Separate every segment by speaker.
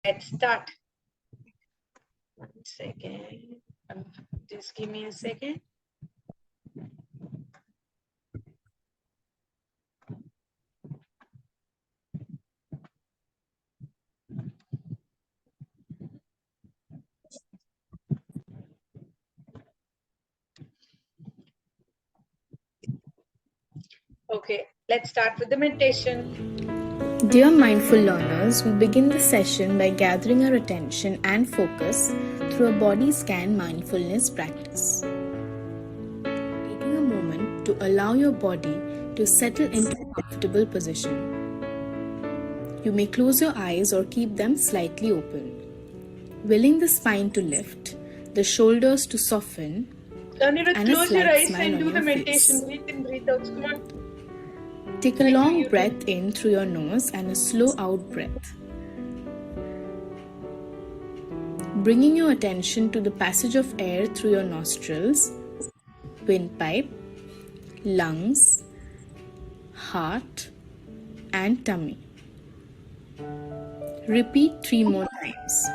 Speaker 1: let's start. 1 second. Just give me a second. Okay, let's start with the meditation.
Speaker 2: Dear mindful learners, we begin the session by gathering our attention and focus through a body scan mindfulness practice. Taking a moment to allow your body to settle into a comfortable position. You may close your eyes or keep them slightly open. Willing the spine to lift, the shoulders to soften,
Speaker 1: Anirudh,
Speaker 2: and a
Speaker 1: close your
Speaker 2: slight
Speaker 1: eyes
Speaker 2: smile
Speaker 1: and
Speaker 2: on
Speaker 1: do the
Speaker 2: your
Speaker 1: meditation.
Speaker 2: face.
Speaker 1: Breathe in, breathe out. Come on.
Speaker 2: Take a
Speaker 1: Like
Speaker 2: long
Speaker 1: you
Speaker 2: breath
Speaker 1: do.
Speaker 2: in through your nose and a slow out breath. Bringing your attention to the passage of air through your nostrils, windpipe, lungs, heart, and tummy. Repeat 3 more times.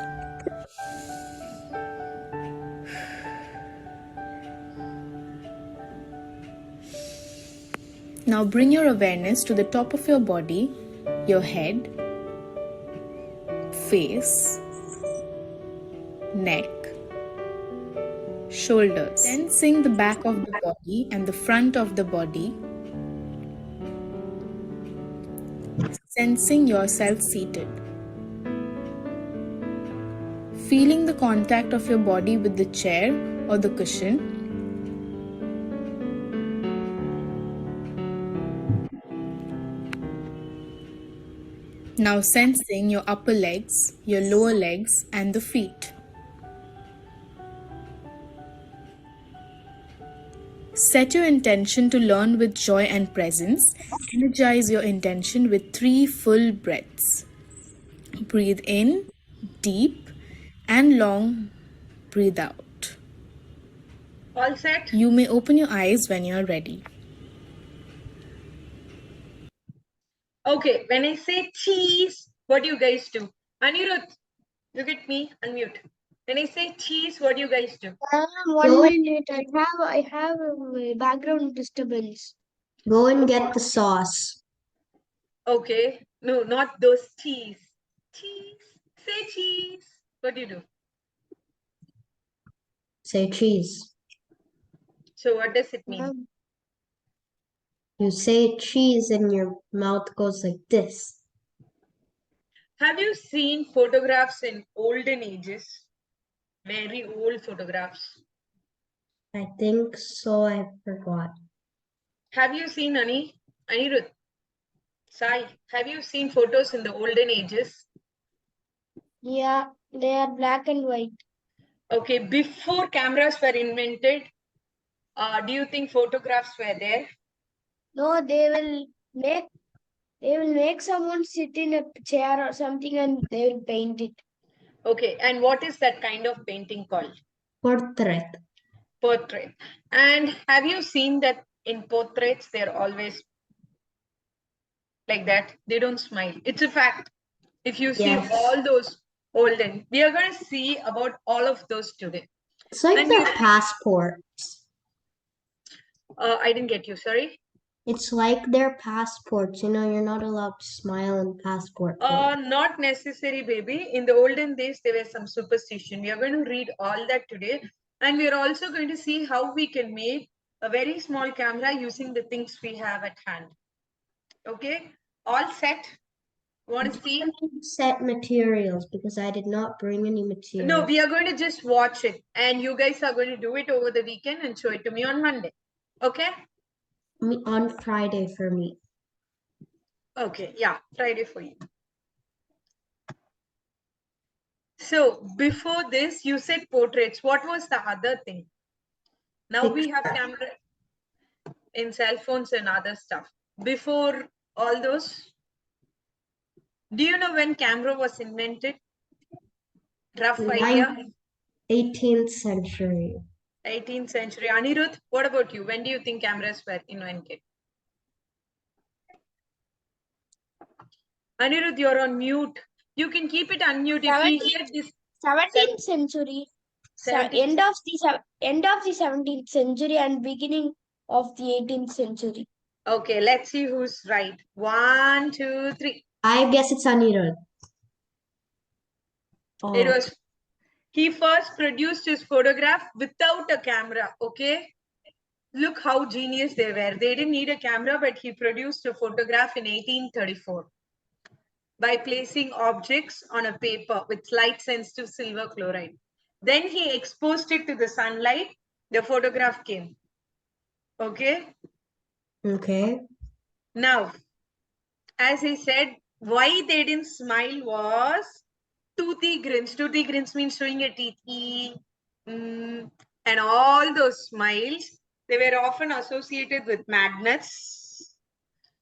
Speaker 2: Now bring your awareness to the top of your body, your head, face, neck, shoulders. Sensing the back of the body and the front of the body. Sensing yourself seated. Feeling the contact of your body with the chair or the cushion. Now sensing your upper legs, your lower legs, and the feet. Set your intention to learn with joy and presence. Energize your intention with 3 full breaths. Breathe in, deep and long. Breathe out.
Speaker 1: All set?
Speaker 2: You may open your eyes when you are ready.
Speaker 1: Okay, when I say cheese, what do you guys do? Anirudh, look at me, unmute. When I say cheese, what do you guys do?
Speaker 3: 1 minute. I have a background disturbance.
Speaker 4: Go and get the sauce.
Speaker 1: Okay, no, not those cheese. Cheese. Say cheese. What do you do?
Speaker 4: Say cheese.
Speaker 1: So what does it mean?
Speaker 4: You say cheese and your mouth goes like this.
Speaker 1: Have you seen photographs in olden ages? Very old photographs.
Speaker 4: I think so. I forgot.
Speaker 1: Have you seen Anirudh? Sai, have you seen photos in the olden ages?
Speaker 3: Yeah, they are black and white.
Speaker 1: Okay, before cameras were invented, do you think photographs were there?
Speaker 3: No, they will make someone sit in a chair or something and they will paint it.
Speaker 1: Okay, and what is that kind of painting called?
Speaker 4: Portrait.
Speaker 1: Portrait. And have you seen that in portraits, they're always like that? They don't smile. It's a fact. If you see
Speaker 4: Yes.
Speaker 1: all those olden, we are going to see about all of those today.
Speaker 4: It's like
Speaker 1: And
Speaker 4: their passports.
Speaker 1: I didn't get you, sorry.
Speaker 4: It's like their passports. You know, you're not allowed to smile in passport.
Speaker 1: Not necessary, baby. In the olden days, there was some superstition. We are going to read all that today. And we are also going to see how we can make a very small camera using the things we have at hand. Okay, all set? Want to see?
Speaker 4: Set materials because I did not bring any materials.
Speaker 1: No, we are going to just watch it. And you guys are going to do it over the weekend and show it to me on Monday. Okay?
Speaker 4: On Friday for me.
Speaker 1: Okay, yeah, Friday for you. So before this, you said portraits. What was the other thing? Now we have camera in cell phones and other stuff. Before all those, do you know when camera was invented? Rough idea?
Speaker 4: 18th century.
Speaker 1: 18th century. Anirudh, what about you? When do you think cameras were invented? Anirudh, you're on mute. You can keep it unmute if you hear this.
Speaker 3: 17th century.
Speaker 1: 17th
Speaker 3: End of the 17th century and beginning of the 18th century.
Speaker 1: Okay, let's see who's right. 1, 2, 3.
Speaker 4: I guess it's Anirudh.
Speaker 1: It
Speaker 4: Oh,
Speaker 1: was, he first produced his photograph without a camera. Okay. Look how genius they were. They didn't need a camera, but he produced a photograph in 1834 by placing objects on a paper with light sensitive silver chloride. Then he exposed it to the sunlight. The photograph came. Okay.
Speaker 4: okay.
Speaker 1: Now, as I said, why they didn't smile was toothy grins. Toothy grins means showing your teeth. And all those smiles, they were often associated with madness,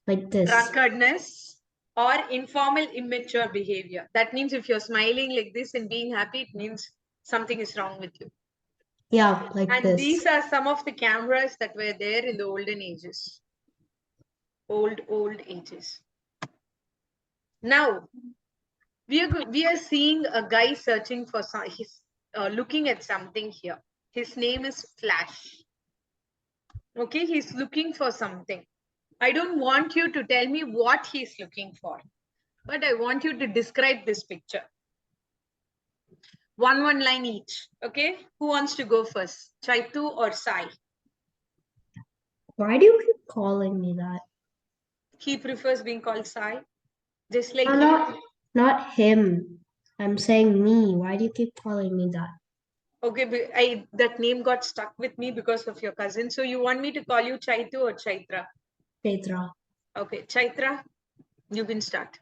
Speaker 4: Like this.
Speaker 1: drunkardness, or informal, immature behavior. That means if you're smiling like this and being happy, it means something is wrong with you.
Speaker 4: Yeah, like
Speaker 1: And
Speaker 4: this.
Speaker 1: these are some of the cameras that were there in the olden ages. Old ages. Now, we are seeing a guy searching for some, he's looking at something here. His name is Flash. Okay, he's looking for something. I don't want you to tell me what he's looking for, but I want you to describe this picture. One line each. Okay, who wants to go first? Chaitu or Sai?
Speaker 4: Why do you keep calling me that?
Speaker 1: He prefers being called Sai, just like
Speaker 4: No, not him. I'm saying me. Why do you keep calling me that?
Speaker 1: Okay, but that name got stuck with me because of your cousin. So you want me to call you Chaitu or Chaitra?
Speaker 4: Chaitra.
Speaker 1: Okay, Chaitra, you can start.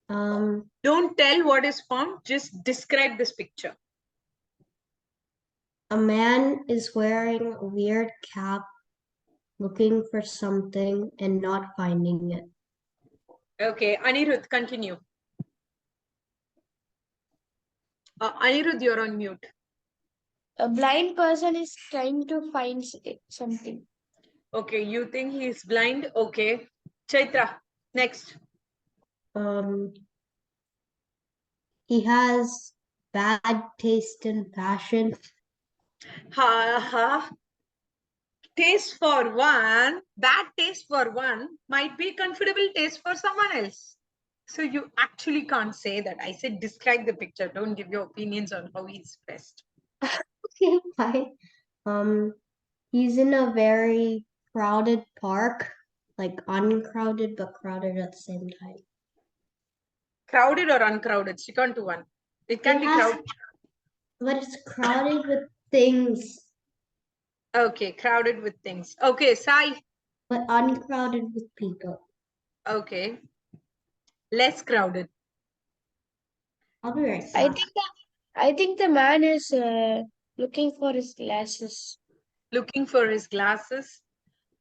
Speaker 4: Um,
Speaker 1: Don't tell what is formed, just describe this picture.
Speaker 4: a man is wearing a weird cap, looking for something and not finding it.
Speaker 1: Okay, Anirudh, continue. Anirudh, you're on mute.
Speaker 3: A blind person is trying to find something.
Speaker 1: Okay, you think he's blind? Okay. Chaitra, next.
Speaker 4: He has bad taste in fashion.
Speaker 1: Taste for one, bad taste for one might be comfortable taste for someone else. So you actually can't say that. I said describe the picture. Don't give your opinions on how he's dressed.
Speaker 4: Okay, fine. He's in a very crowded park, like uncrowded but crowded at the same time.
Speaker 1: Crowded or uncrowded? Stick on to one. It can be crowded.
Speaker 4: But it's crowded with things.
Speaker 1: Okay, crowded with things. Okay, Sai.
Speaker 4: But uncrowded with people.
Speaker 1: Okay. Less crowded.
Speaker 4: I'll be right back.
Speaker 3: I think the man is looking for his glasses.
Speaker 1: Looking for his glasses.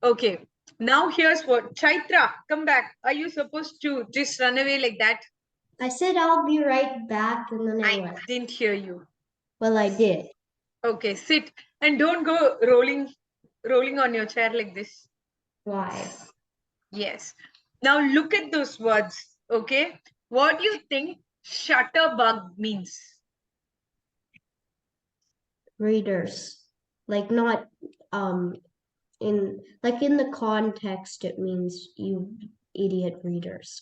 Speaker 1: Okay. Now here's what. Chaitra, come back. Are you supposed to just run away like that?
Speaker 4: I said I'll be right back and then I went.
Speaker 1: Didn't hear you.
Speaker 4: Well, I did.
Speaker 1: Okay, sit and don't go rolling on your chair like this.
Speaker 4: Why?
Speaker 1: Yes. Now look at those words. Okay. What do you think shutterbug means?
Speaker 4: Readers. Like not in the context it means you idiot readers.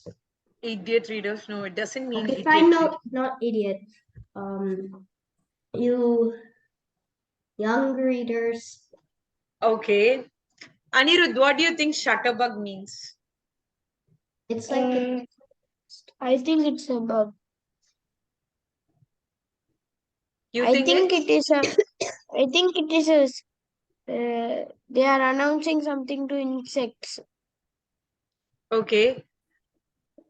Speaker 1: Idiot readers? No, it doesn't mean
Speaker 4: Okay,
Speaker 1: idiot.
Speaker 4: fine, no, not idiot. You young readers.
Speaker 1: Okay. Anirudh, what do you think shutterbug means?
Speaker 4: It's like
Speaker 3: I think it's a bug.
Speaker 1: You
Speaker 3: I
Speaker 1: think
Speaker 3: think it is a. I think it is a. They are announcing something to insects.
Speaker 1: Okay.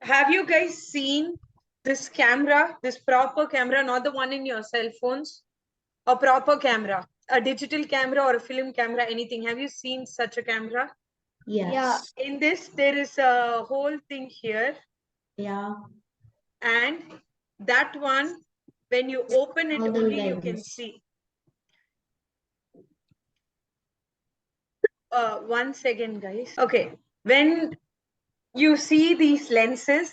Speaker 1: Have you guys seen this camera, this proper camera, not the one in your cell phones? A proper camera, a digital camera or a film camera, anything. Have you seen such a camera?
Speaker 4: yes.
Speaker 3: Yeah.
Speaker 1: In this, there is a whole thing here.
Speaker 4: Yeah.
Speaker 1: And that one, when you open it, only you can see. 1 second, guys. Okay. When you see these lenses,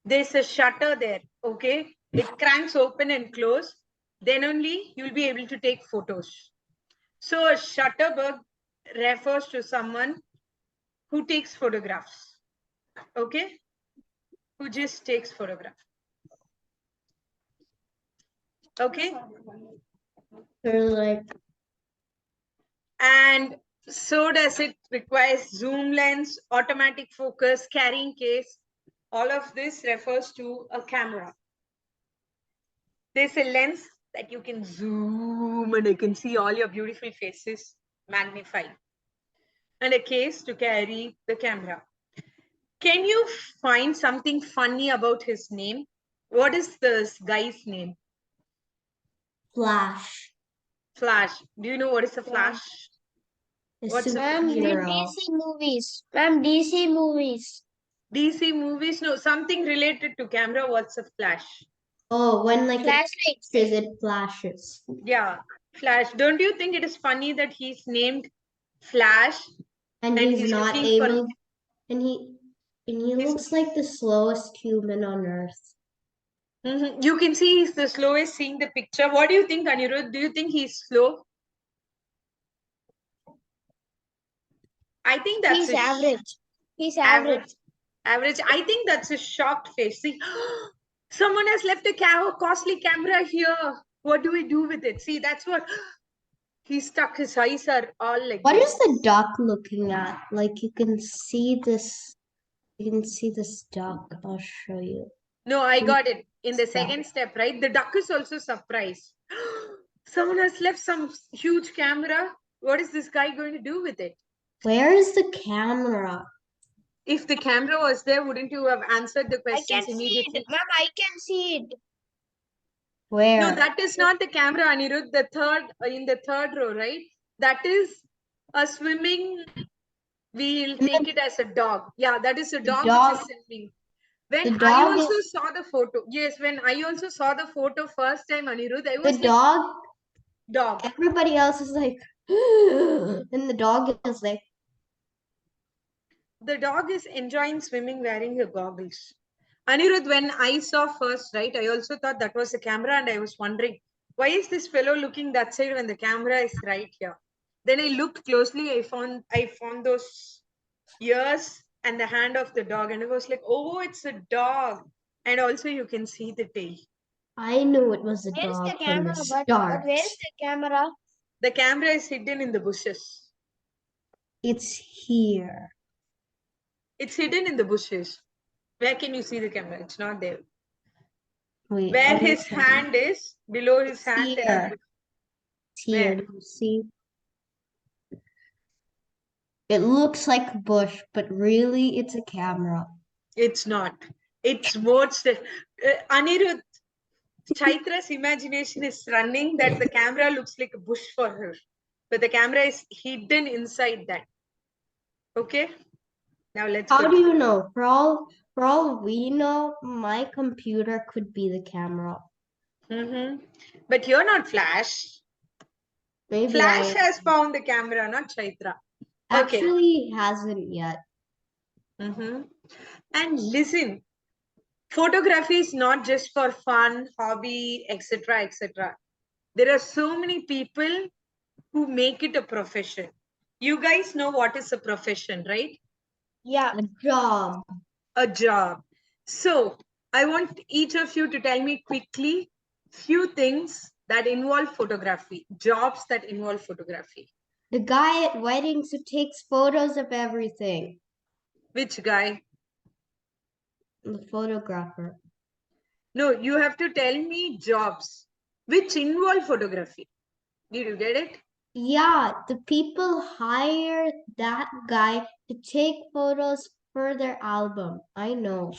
Speaker 1: there's a shutter there. Okay, it cranks open and close. Then only you'll be able to take photos. So a shutterbug refers to someone who takes photographs. Okay, who just takes photographs. Okay,
Speaker 4: They're like,
Speaker 1: and so does it requires zoom lens, automatic focus, carrying case. All of this refers to a camera. There's a lens that you can zoom and you can see all your beautiful faces magnified, and a case to carry the camera. Can you find something funny about his name? What is this guy's name?
Speaker 4: Flash.
Speaker 1: Flash. Do you know what is a flash?
Speaker 4: A
Speaker 1: What's a
Speaker 3: Ma'am, in
Speaker 4: superhero.
Speaker 3: DC movies. Ma'am, DC movies.
Speaker 1: DC movies? No, something related to camera. What's a flash?
Speaker 4: Oh, when like it
Speaker 3: Flashlights.
Speaker 4: flashes, it flashes.
Speaker 1: Yeah, Flash. Don't you think it is funny that he's named Flash
Speaker 4: And
Speaker 1: and
Speaker 4: he's
Speaker 1: he's
Speaker 4: not
Speaker 1: looking for
Speaker 4: able, and he
Speaker 1: He's-
Speaker 4: looks like the slowest human on earth.
Speaker 1: You can see he's the slowest seeing the picture. What do you think, Anirudh? Do you think he's slow? I think that's
Speaker 3: He's
Speaker 1: a
Speaker 3: average. He's
Speaker 1: average.
Speaker 3: average.
Speaker 1: Average. I think that's a shocked face. See, someone has left a costly camera here. What do we do with it? See, that's what he's stuck. His eyes are all like
Speaker 4: What
Speaker 1: this.
Speaker 4: is the duck looking at? Like you can see this. You can see this duck. I'll show you.
Speaker 1: No, I got it. In the
Speaker 4: Stop.
Speaker 1: second step, right? The duck is also surprised. Someone has left some huge camera. What is this guy going to do with it?
Speaker 4: Where is the camera?
Speaker 1: If the camera was there, wouldn't you have answered the
Speaker 3: I can
Speaker 1: questions
Speaker 3: see
Speaker 1: immediately?
Speaker 3: it. Ma'am, I can see it.
Speaker 4: Where?
Speaker 1: No, that is not the camera, Anirudh. The third in the third row, right? That is a swimming. We'll take it as a dog. Yeah, that is a dog,
Speaker 4: dog-
Speaker 1: which is swimming. When
Speaker 4: the
Speaker 1: I
Speaker 4: dog
Speaker 1: also
Speaker 4: is-
Speaker 1: saw the photo, yes, when I also saw the photo first time, Anirudh, I
Speaker 4: the
Speaker 1: was like,
Speaker 4: dog.
Speaker 1: dog.
Speaker 4: Everybody else is like, and the dog is like,
Speaker 1: The dog is enjoying swimming wearing her goggles. Anirudh, when I saw first, right, I also thought that was a camera and I was wondering, why is this fellow looking that side when the camera is right here? Then I looked closely, I found those ears and the hand of the dog, and I was like, oh, it's a dog. And also you can see the tail.
Speaker 4: I knew it was a
Speaker 3: Where's
Speaker 4: dog
Speaker 3: the
Speaker 4: from
Speaker 3: camera?
Speaker 4: the
Speaker 3: But
Speaker 4: start.
Speaker 3: where's the camera?
Speaker 1: The camera is hidden in the bushes.
Speaker 4: It's here.
Speaker 1: It's hidden in the bushes. Where can you see the camera? It's not there.
Speaker 4: Wait,
Speaker 1: Where
Speaker 4: let me
Speaker 1: his
Speaker 4: show you.
Speaker 1: hand is, below his
Speaker 4: It's
Speaker 1: hand, there
Speaker 4: here.
Speaker 1: is
Speaker 4: It's here.
Speaker 1: Where?
Speaker 4: You see? It looks like a bush, but really it's a camera.
Speaker 1: It's not. It's more. Anirudh, Chaitra's imagination is running that the camera looks like a bush for her, but the camera is hidden inside that. Okay. Now let's.
Speaker 4: How do you know? For all we know, my computer could be the camera.
Speaker 1: But you're not Flash.
Speaker 4: Maybe
Speaker 1: Flash
Speaker 4: I
Speaker 1: has found the camera, not Chaitra. Okay.
Speaker 4: actually hasn't yet.
Speaker 1: And listen, photography is not just for fun, hobby, etc., etc. There are so many people who make it a profession. You guys know what is a profession, right?
Speaker 3: Yeah.
Speaker 4: A job.
Speaker 1: A job. So I want each of you to tell me quickly few things that involve photography, jobs that involve photography.
Speaker 4: The guy at weddings who takes photos of everything.
Speaker 1: Which guy?
Speaker 4: The photographer.
Speaker 1: No, you have to tell me jobs which involve photography. Did you get it?
Speaker 4: Yeah, the people hire that guy to take photos for their album. I know.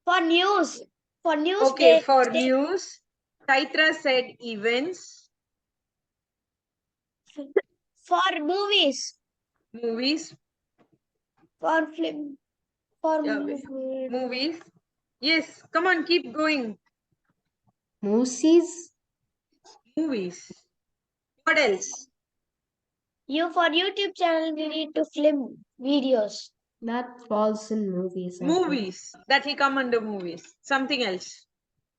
Speaker 3: For news. For news.
Speaker 1: Okay, for news, Chaitra said events,
Speaker 3: For movies.
Speaker 1: movies,
Speaker 3: For film. For
Speaker 1: Yeah, movies. Yes, come on, keep going.
Speaker 4: Moosies?
Speaker 1: Movies. What else?
Speaker 3: For YouTube channel, we need to film videos.
Speaker 4: That falls in movies. I think.
Speaker 1: Movies. That will come under movies. Something else.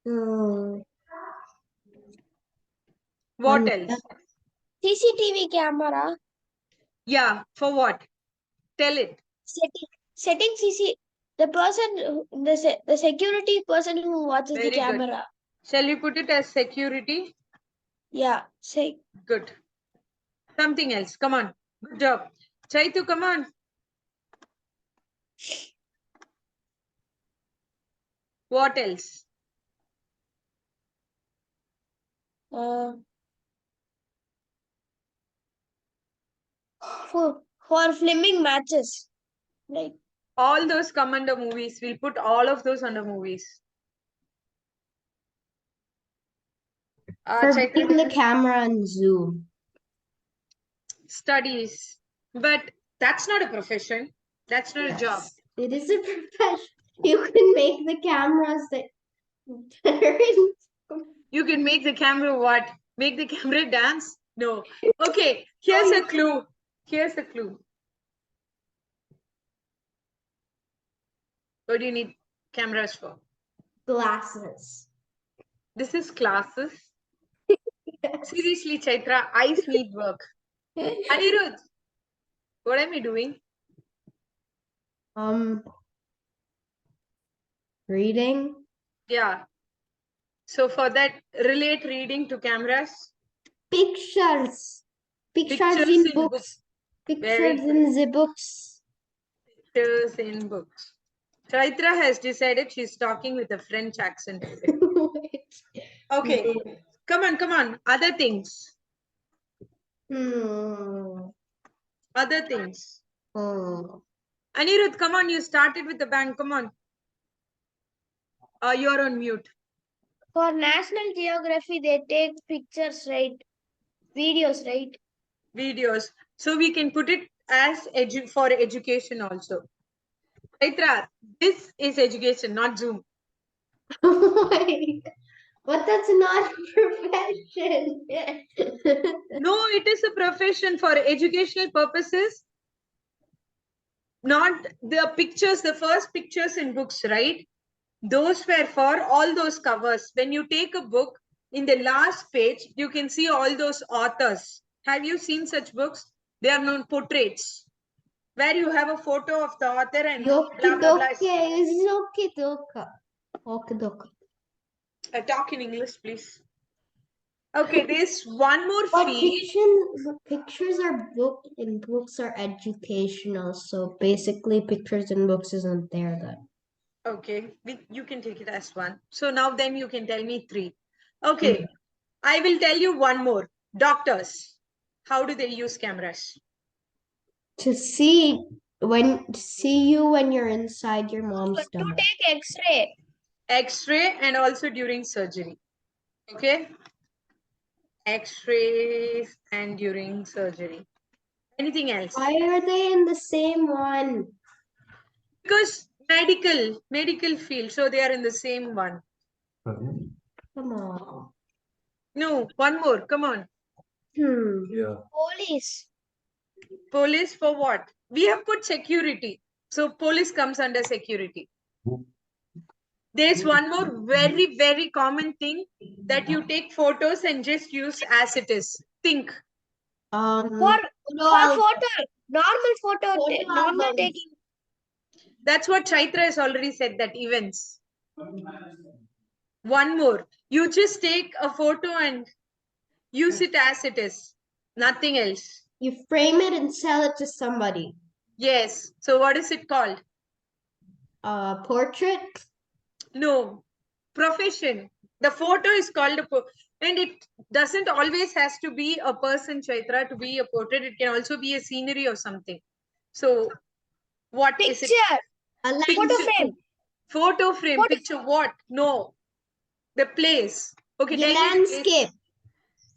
Speaker 4: Hmm.
Speaker 1: What else?
Speaker 3: CCTV camera.
Speaker 1: Yeah, for what? Tell it.
Speaker 3: Setting the person the security person who watches the
Speaker 1: Very good.
Speaker 3: camera.
Speaker 1: Shall we put it as security?
Speaker 3: Yeah,
Speaker 1: Good. Something else. Come on. Good job. Chaitu, come on. What else?
Speaker 3: uh, for filming matches. Like
Speaker 1: All those come under movies. We'll put all of those under movies.
Speaker 4: For
Speaker 1: Chaitra,
Speaker 4: being the camera and zoom.
Speaker 1: studies. But that's not a profession. That's not a job.
Speaker 4: It is a profession. You can make the cameras that better in
Speaker 1: You can make the camera what? Make the camera dance? No. Okay, here's a clue. Here's a clue. What do you need cameras for?
Speaker 4: glasses.
Speaker 1: This is classes. Seriously, Chaitra, eyes need work. Anirudh, what am I doing?
Speaker 4: Reading.
Speaker 1: Yeah. So for that, relate reading to cameras.
Speaker 4: Pictures. Pictures
Speaker 1: Pictures
Speaker 4: in
Speaker 1: in
Speaker 4: books.
Speaker 1: books.
Speaker 4: Pictures in the books.
Speaker 1: Pictures in books. Chaitra has decided she's talking with a French accent. Okay. Come on. Other things. Other things. Anirudh, come on. You started with the bang. Come on. You're on mute.
Speaker 3: for National Geography, they take pictures, right? Videos, right?
Speaker 1: Videos. So we can put it as for education also. Chaitra, this is education, not Zoom.
Speaker 4: But that's not a profession.
Speaker 1: No, it is a profession for educational purposes. Not the pictures, the first pictures in books, right? Those were for all those covers. When you take a book, in the last page, you can see all those authors. Have you seen such books? They are known portraits, where you have a photo of the author and blah, blah, blah. Talk in English, please. Okay, there's one more
Speaker 4: But
Speaker 1: field.
Speaker 4: pictures are in books are educational, so basically pictures in books isn't there then.
Speaker 1: Okay, you can take it as one. So now then you can tell me three. Okay, I will tell you one more. Doctors, how do they use cameras?
Speaker 4: To see you when you're inside your mom's
Speaker 3: To
Speaker 4: stomach.
Speaker 3: take X-ray.
Speaker 1: X-ray and also during surgery. Okay. X-rays and during surgery. Anything else?
Speaker 4: Why are they in the same one?
Speaker 1: Because medical field. So they are in the same one.
Speaker 4: Come on.
Speaker 1: No, one more. Come on.
Speaker 4: Yeah.
Speaker 3: Police.
Speaker 1: Police for what? We have put security. So police comes under security. There's one more very, very common thing that you take photos and just use as it is. Think.
Speaker 3: For photo, normal taking.
Speaker 1: That's what Chaitra has already said, that events. One more. You just take a photo and use it as it is. Nothing else.
Speaker 4: You frame it and sell it to somebody.
Speaker 1: Yes. So what is it called?
Speaker 4: Portrait?
Speaker 1: No. Profession. The photo is called and it doesn't always has to be a person, Chaitra, to be a portrait. It can also be a scenery or something. So what is it?
Speaker 3: Photo frame.
Speaker 1: Photo frame. Picture what? No. The place. Okay.
Speaker 4: The landscape.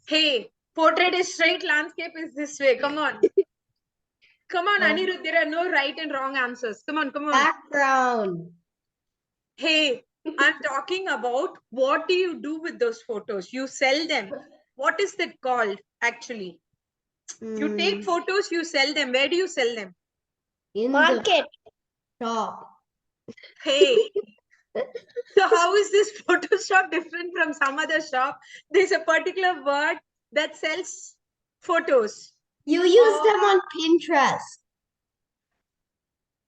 Speaker 1: Hey, portrait is straight, landscape is this way. Come on. Come on, Anirudh. There are no right and wrong answers. Come on.
Speaker 4: Background.
Speaker 1: Hey, I'm talking about what do you do with those photos? You sell them. What is that called actually? You take photos, you sell them. Where do you sell them?
Speaker 4: In
Speaker 3: market.
Speaker 4: The shop.
Speaker 1: Hey, So how is this Photoshop different from some other shop? There's a particular word that sells photos.
Speaker 4: You use them on Pinterest.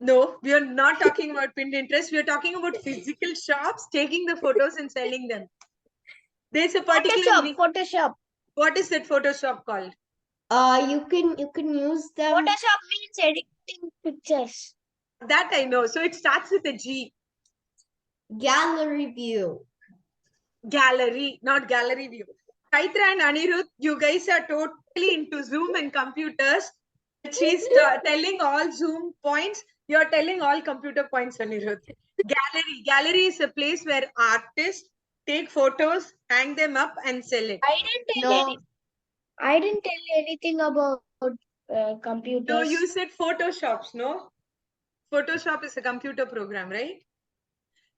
Speaker 1: No, we are not talking about Pinterest. We are talking about physical shops taking the photos and selling them. There's a particular link.
Speaker 3: Photoshop.
Speaker 1: What is that Photoshop called?
Speaker 4: You can use them.
Speaker 3: Photoshop means editing pictures.
Speaker 1: That I know. So it starts with a G.
Speaker 4: Gallery view.
Speaker 1: Gallery, not gallery view. Chaitra and Anirudh, you guys are totally into Zoom and computers. She's telling all Zoom points. You're telling all computer points, Anirudh. Gallery. Gallery is a place where artists take photos, hang them up, and sell it.
Speaker 3: I didn't tell anything about computers.
Speaker 1: No, you said Photoshops, no? Photoshop is a computer program, right?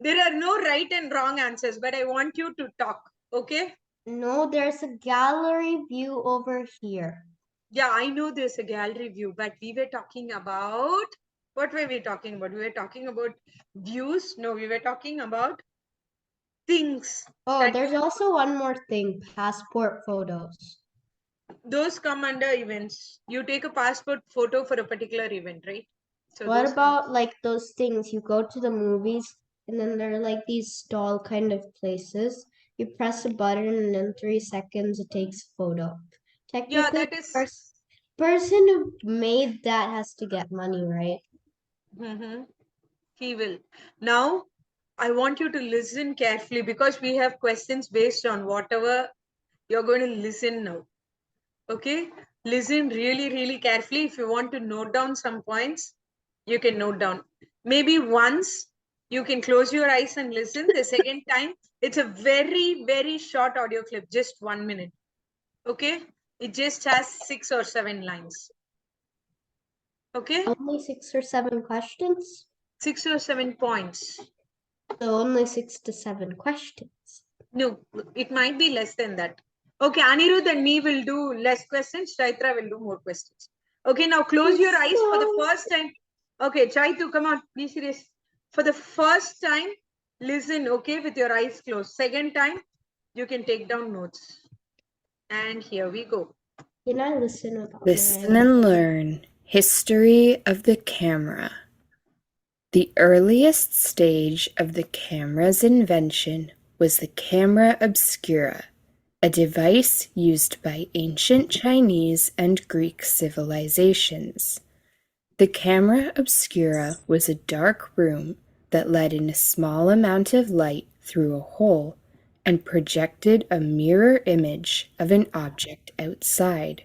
Speaker 1: There are no right and wrong answers, but I want you to talk, okay?
Speaker 4: No, there's a gallery view over here.
Speaker 1: Yeah, I know there's a gallery view, but we were talking about, what were we talking about? We were talking about views. No, we were talking about things.
Speaker 4: Oh, there's also one more thing, passport photos.
Speaker 1: Those come under events. You take a passport photo for a particular event, right? So
Speaker 4: What
Speaker 1: those
Speaker 4: about like those things? You go to the movies and then there are like these stall kind of places. You press a button and in 3 seconds it takes a photo.
Speaker 1: Yeah,
Speaker 4: Technically,
Speaker 1: that is.
Speaker 4: person who made that has to get money, right?
Speaker 1: He will. Now, I want you to listen carefully because we have questions based on whatever you're going to listen now. Okay? Listen really, really carefully. If you want to note down some points, you can note down. Maybe once you can close your eyes and listen. The second time, it's a very, very short audio clip, just 1 minute. Okay? It just has 6 or 7 lines. Okay?
Speaker 4: Only 6 or 7 questions?
Speaker 1: 6 or 7 points.
Speaker 4: So only 6 to 7 questions.
Speaker 1: No, it might be less than that. Okay, Anirudh and me will do less questions. Chaitra will do more questions. Okay, now close your eyes for the first time. Okay, Chaitu, come on, be serious. For the first time, listen, okay, with your eyes closed. Second time, you can take down notes. And here we go.
Speaker 4: Can I listen without
Speaker 2: Listen and learn. History of the camera. The earliest stage of the camera's invention was the camera obscura, a device used by ancient Chinese and Greek civilizations. The camera obscura was a dark room that let in a small amount of light through a hole and projected a mirror image of an object outside.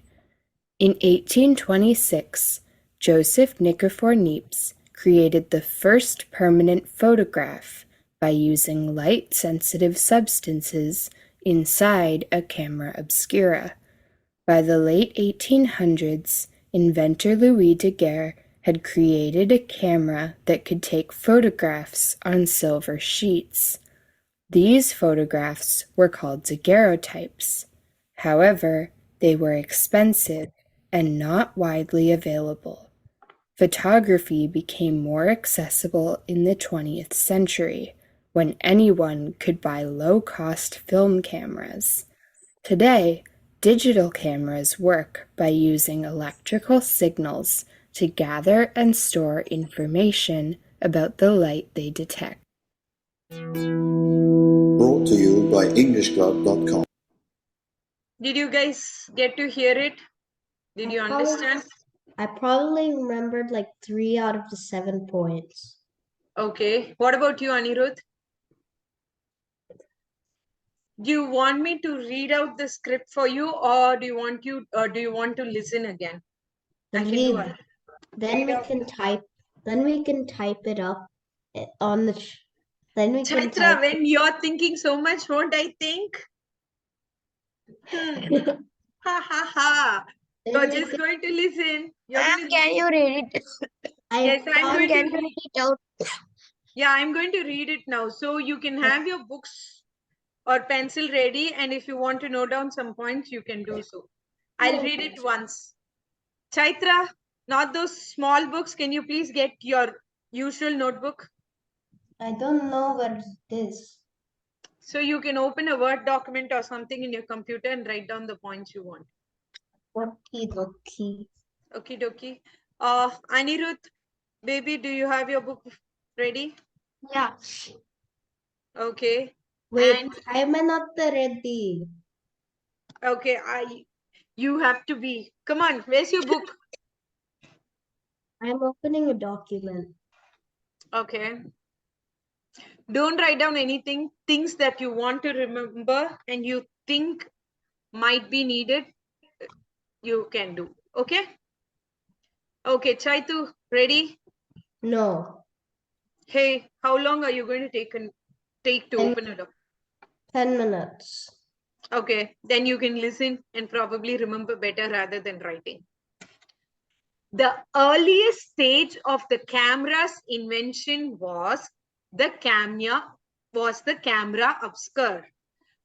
Speaker 2: In 1826, Joseph Nikifor Niepce created the first permanent photograph by using light-sensitive substances inside a camera obscura. By the late 1800s, inventor Louis Daguerre had created a camera that could take photographs on silver sheets. These photographs were called daguerreotypes. However, they were expensive and not widely available. Photography became more accessible in the 20th century, when anyone could buy low-cost film cameras. Today, digital cameras work by using electrical signals to gather and store information about the light they detect.
Speaker 5: Brought to you by EnglishClub.com.
Speaker 1: Did you guys get to hear it? Did you understand?
Speaker 4: I probably remembered like 3 out of the 7 points.
Speaker 1: Okay. What about you, Anirudh? Do you want me to read out the script for you, or do you want to listen again?
Speaker 4: Then we can type it up on the then we can
Speaker 1: Chaitra, when you're thinking so much, won't I think? Ha ha ha. You're just going to listen.
Speaker 3: Can you read it?
Speaker 1: Yes, I'm going to
Speaker 3: read it out.
Speaker 1: Yeah, I'm going to read it now. So you can have your books or pencil ready. And if you want to note down some points, you can do so. I'll read it once. Chaitra, not those small books. Can you please get your usual notebook?
Speaker 4: I don't know what it is.
Speaker 1: So you can open a Word document or something in your computer and write down the points you want.
Speaker 4: Okie dokie.
Speaker 1: Okie dokie. Anirudh, baby, do you have your book ready?
Speaker 3: Yeah.
Speaker 1: Okay.
Speaker 4: Wait,
Speaker 1: And
Speaker 4: I'm not ready.
Speaker 1: okay, you have to be. Come on, where's your book?
Speaker 4: I'm opening a document.
Speaker 1: Okay. Don't write down anything, things that you want to remember and you think might be needed, you can do. Okay? Okay, Chaitu, ready?
Speaker 4: No.
Speaker 1: Hey, how long are you going to take to
Speaker 4: And
Speaker 1: open it up?
Speaker 4: 10 minutes.
Speaker 1: Okay, then you can listen and probably remember better rather than writing. The earliest stage of the camera's invention was the camera obscura,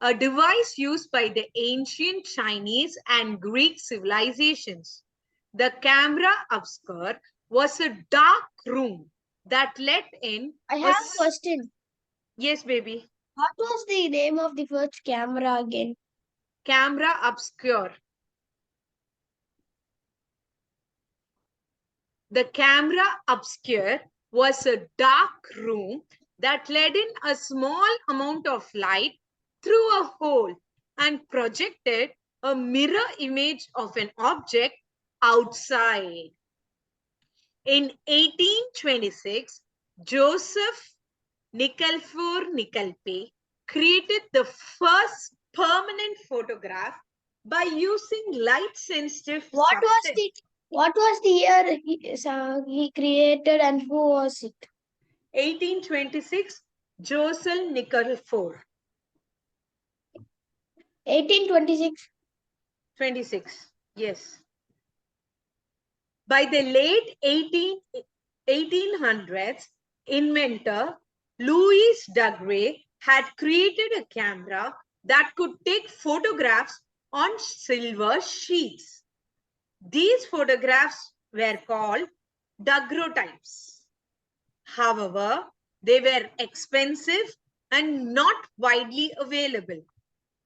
Speaker 1: a device used by the ancient Chinese and Greek civilizations. The camera obscura was a dark room that let in
Speaker 3: I have a question.
Speaker 1: Yes, baby.
Speaker 3: What was the name of the first camera again?
Speaker 1: Camera obscura. The camera obscura was a dark room that let in a small amount of light through a hole and projected a mirror image of an object outside. In 1826, Joseph Nicaphore Nicolpe created the first permanent photograph by using light-sensitive substance.
Speaker 3: What was the year he created and who was it?
Speaker 1: 1826, Joseph Nicaphore.
Speaker 3: 1826.
Speaker 1: 26, yes. By the late 1800s, inventor Louis Daguerre had created a camera that could take photographs on silver sheets. These photographs were called daguerreotypes. However, they were expensive and not widely available.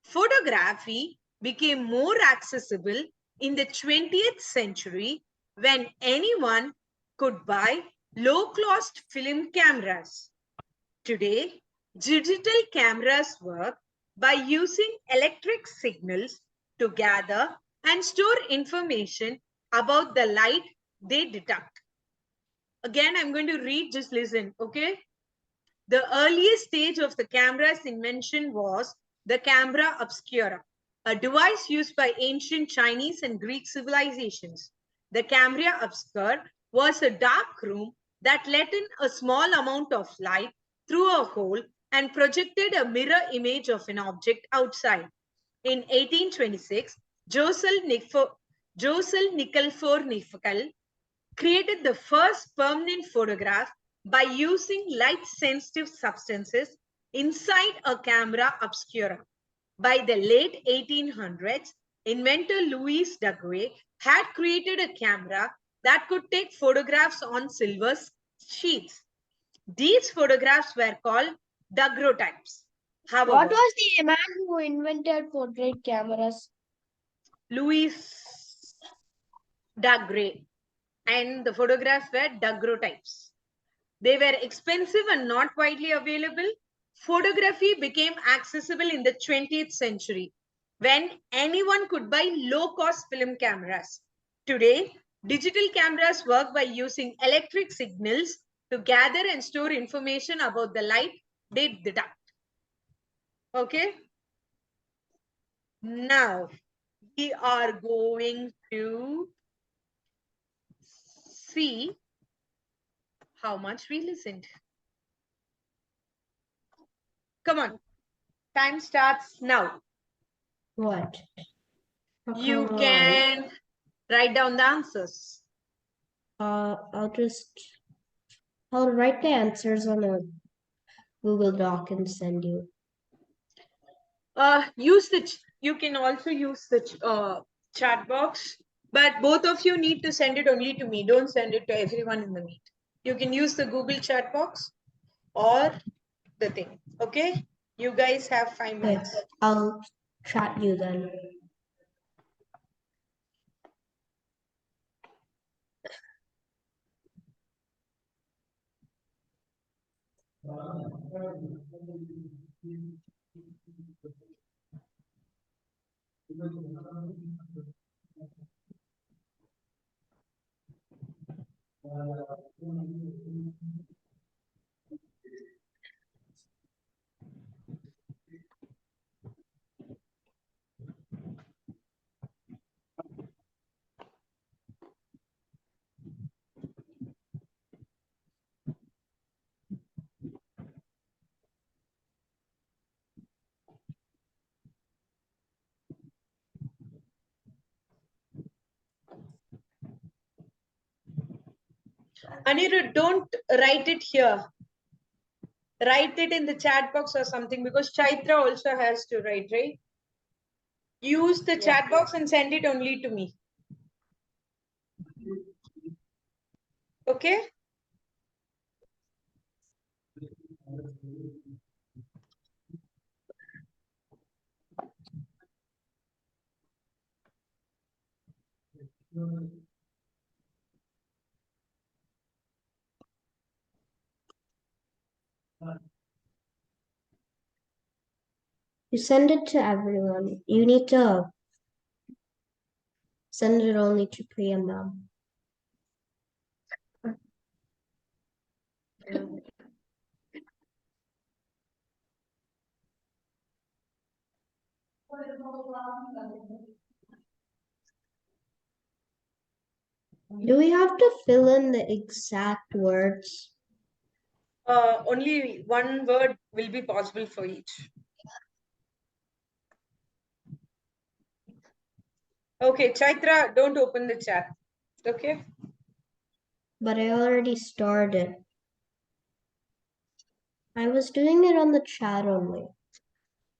Speaker 1: Photography became more accessible in the 20th century when anyone could buy low-cost film cameras. Today, digital cameras work by using electric signals to gather and store information about the light they detect. Again, I'm going to read, just listen, okay? The earliest stage of the camera's invention was the camera obscura, a device used by ancient Chinese and Greek civilizations. The camera obscura was a dark room that let in a small amount of light through a hole and projected a mirror image of an object outside. In 1826, Joseph Nicaphore Nicolpe created the first permanent photograph by using light-sensitive substances inside a camera obscura. By the late 1800s, inventor Louis Daguerre had created a camera that could take photographs on silver sheets. These photographs were called daguerreotypes. However,
Speaker 3: What was the man who invented portrait cameras?
Speaker 1: Louis Daguerre, and the photographs were daguerreotypes. They were expensive and not widely available. Photography became accessible in the 20th century when anyone could buy low-cost film cameras. Today, digital cameras work by using electric signals to gather and store information about the light they detect. Okay? Now, we are going to see how much we listened. Come on. Time starts now.
Speaker 4: What?
Speaker 1: You
Speaker 4: Come on.
Speaker 1: can write down the answers.
Speaker 4: I'll write the answers on a Google Doc and send you.
Speaker 1: You can also use the chat box, but both of you need to send it only to me. Don't send it to everyone in the meet. You can use the Google chat box or the thing. Okay, you guys have 5
Speaker 4: Okay,
Speaker 1: minutes.
Speaker 4: I'll chat you then.
Speaker 1: Anirudh, don't write it here. Write it in the chat box or something, because Chaitra also has to write, right? Use the chat box and send it only to me. Okay?
Speaker 4: You send it to everyone. You need to send it only to Priya ma'am. Do we have to fill in the exact words?
Speaker 1: Only one word will be possible for each. Okay, Chaitra, don't open the chat. Okay?
Speaker 4: But I already started. I was doing it on the chat only.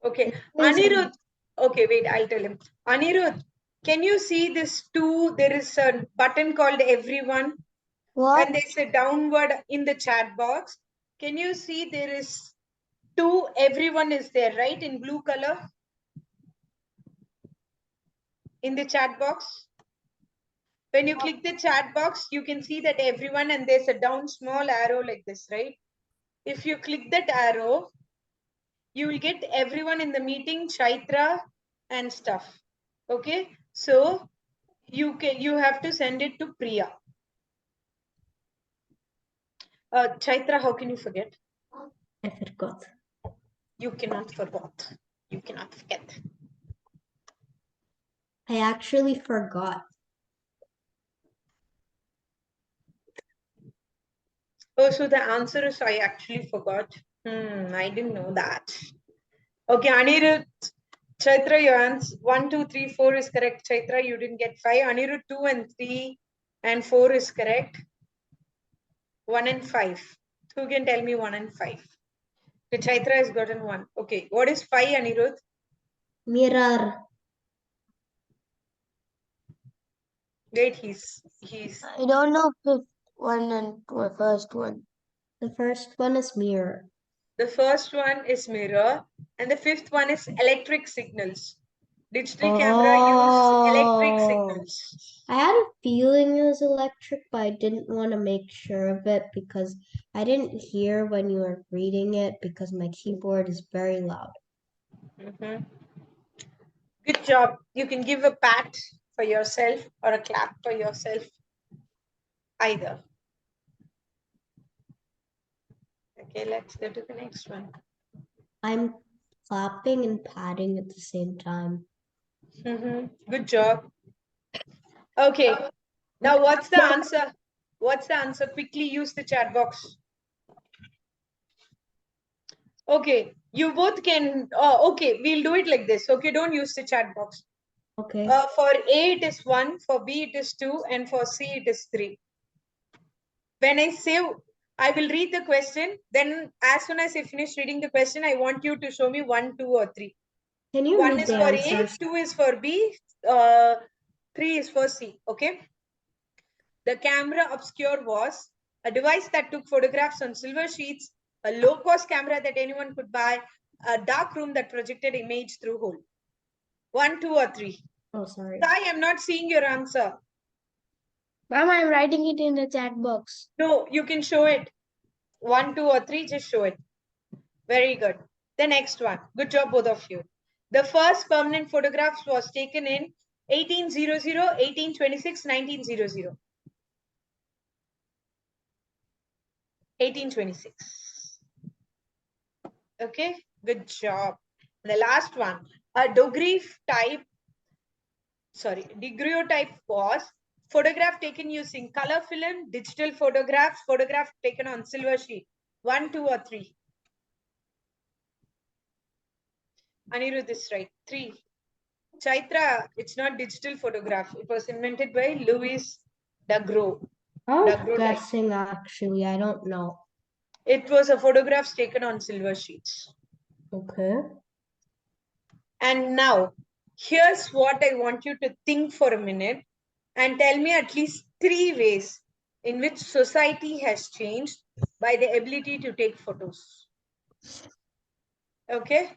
Speaker 1: Okay.
Speaker 4: Yes.
Speaker 1: Anirudh. Okay, wait, I'll tell him. Anirudh, can you see this two? There is a button called everyone.
Speaker 3: What?
Speaker 1: And there's a downward in the chat box. Can you see there is two? Everyone is there, right? In blue color. In the chat box. When you click the chat box, you can see that everyone, and there's a down small arrow like this, right? If you click that arrow, you will get everyone in the meeting, Chaitra and stuff. Okay, so you have to send it to Priya. Chaitra, how can you forget?
Speaker 4: I forgot.
Speaker 1: You cannot forget. You cannot forget.
Speaker 4: I actually forgot.
Speaker 1: Oh, so the answer is I actually forgot. I didn't know that. Okay, Anirudh, Chaitra, your answer 1, 2, 3, 4 is correct. Chaitra, you didn't get 5. Anirudh, 2 and 3 and 4 is correct. 1 and 5. Who can tell me 1 and 5? The Chaitra has gotten 1. Okay, what is 5, Anirudh?
Speaker 4: Mirror.
Speaker 1: Wait, he's.
Speaker 3: I don't know fifth one and first one.
Speaker 4: The first one is mirror.
Speaker 1: The first one is mirror, and the fifth one is electric signals. Digital camera use electric signals.
Speaker 4: I had a feeling it was electric, but I didn't want to make sure of it because I didn't hear when you were reading it because my keyboard is very loud.
Speaker 1: Good job. You can give a pat for yourself or a clap for yourself. Either. Okay, let's go to the next one.
Speaker 4: I'm clapping and patting at the same time.
Speaker 1: Good job. Okay. Now, what's the answer? What's the answer? Quickly use the chat box. Okay, you both can. Okay, we'll do it like this. Okay, don't use the chat box.
Speaker 4: Okay.
Speaker 1: For A, it is 1. For B, it is 2. And for C, it is 3. When I say, I will read the question. Then as soon as I finish reading the question, I want you to show me 1, 2, or 3.
Speaker 4: Can you
Speaker 1: 1
Speaker 4: read
Speaker 1: is
Speaker 4: the
Speaker 1: for
Speaker 4: answers?
Speaker 1: A, 2 is for B, 3 is for C. Okay. The camera obscure was a device that took photographs on silver sheets a low-cost camera that anyone could buy, a dark room that projected image through hole? 1, 2, or 3?
Speaker 4: Oh, sorry.
Speaker 1: Sai, I'm not seeing your answer.
Speaker 3: Ma'am, I'm writing it in the chat box.
Speaker 1: No, you can show it. 1, 2, or 3, just show it. Very good. The next one. Good job, both of you. The first permanent photographs was taken in 1800, 1826, 1900. 1826. Okay, good job. The last one. A daguerreotype was photograph taken using color film, digital photographs, photograph taken on silver sheet. 1, 2, or 3? Anirudh is right. 3. Chaitra, it's not digital photograph. It was invented by Louis Daguerreau.
Speaker 4: I was
Speaker 1: Daguerreotype.
Speaker 4: guessing actually. I don't know.
Speaker 1: It was a photographs taken on silver sheets.
Speaker 4: Okay.
Speaker 1: And now, here's what I want you to think for a minute and tell me at least 3 ways in which society has changed by the ability to take photos. Okay?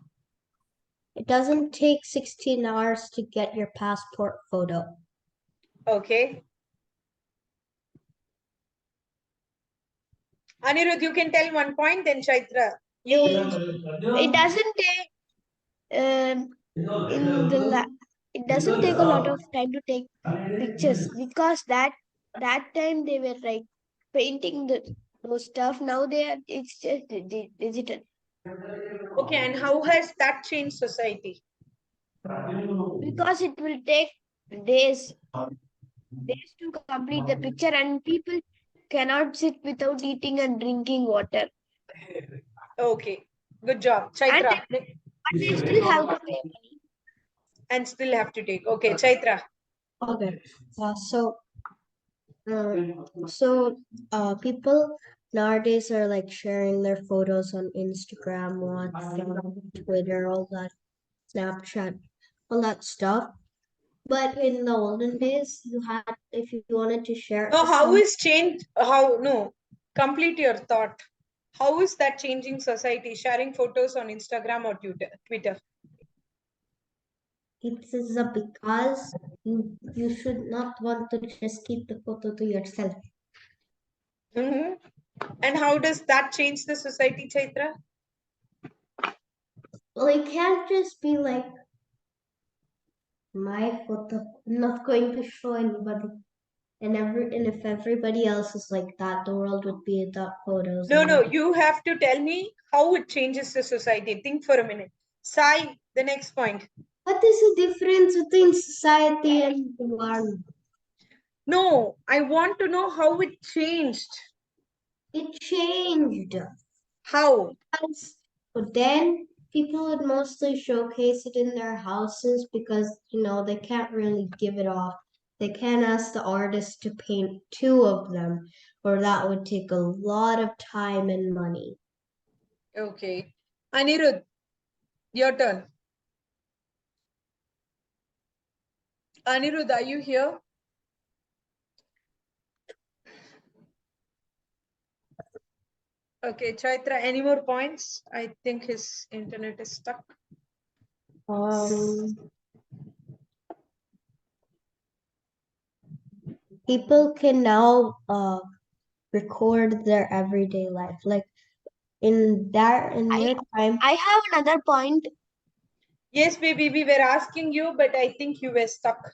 Speaker 4: It doesn't take 16 hours to get your passport photo.
Speaker 1: Okay. Anirudh, you can tell 1 point, then Chaitra. You.
Speaker 3: It doesn't take it doesn't take a lot of time to take pictures because that time they were like painting those stuff. Now it's just digital.
Speaker 1: Okay, and how has that changed society?
Speaker 3: Because it will take days to complete the picture, and people cannot sit without eating and drinking water.
Speaker 1: Okay, good job.
Speaker 3: And
Speaker 1: Chaitra.
Speaker 3: but they still have to pay money.
Speaker 1: And still have to take. Okay, Chaitra.
Speaker 4: Okay. People nowadays are like sharing their photos on Instagram, WhatsApp, Twitter, all that, Snapchat, all that stuff. But in the olden days, if you wanted to share it
Speaker 1: No,
Speaker 4: with
Speaker 1: how
Speaker 4: someone,
Speaker 1: is change? How no? Complete your thought. How is that changing society? Sharing photos on Instagram or Twitter.
Speaker 4: it is because you should not want to just keep the photo to yourself.
Speaker 1: Mm-hmm. And how does that change the society, Chaitra?
Speaker 4: Well, it can't just be like my photo. I'm not going to show anybody. And if everybody else is like that, the world would be without photos.
Speaker 1: No, you have to tell me how it changes the society. Think for a minute. Sai, the next point.
Speaker 4: What is the difference between society and the world?
Speaker 1: No, I want to know how it changed.
Speaker 4: It changed.
Speaker 1: How?
Speaker 4: But then people would mostly showcase it in their houses because, they can't really give it off. They can't ask the artist to paint 2 of them, or that would take a lot of time and money.
Speaker 1: Okay. Anirudh, your turn. Anirudh, are you here? Okay, Chaitra, any more points? I think his internet is stuck.
Speaker 4: People can now record their everyday life. Like in their time.
Speaker 3: I have another point.
Speaker 1: Yes, baby, we were asking you, but I think you were stuck.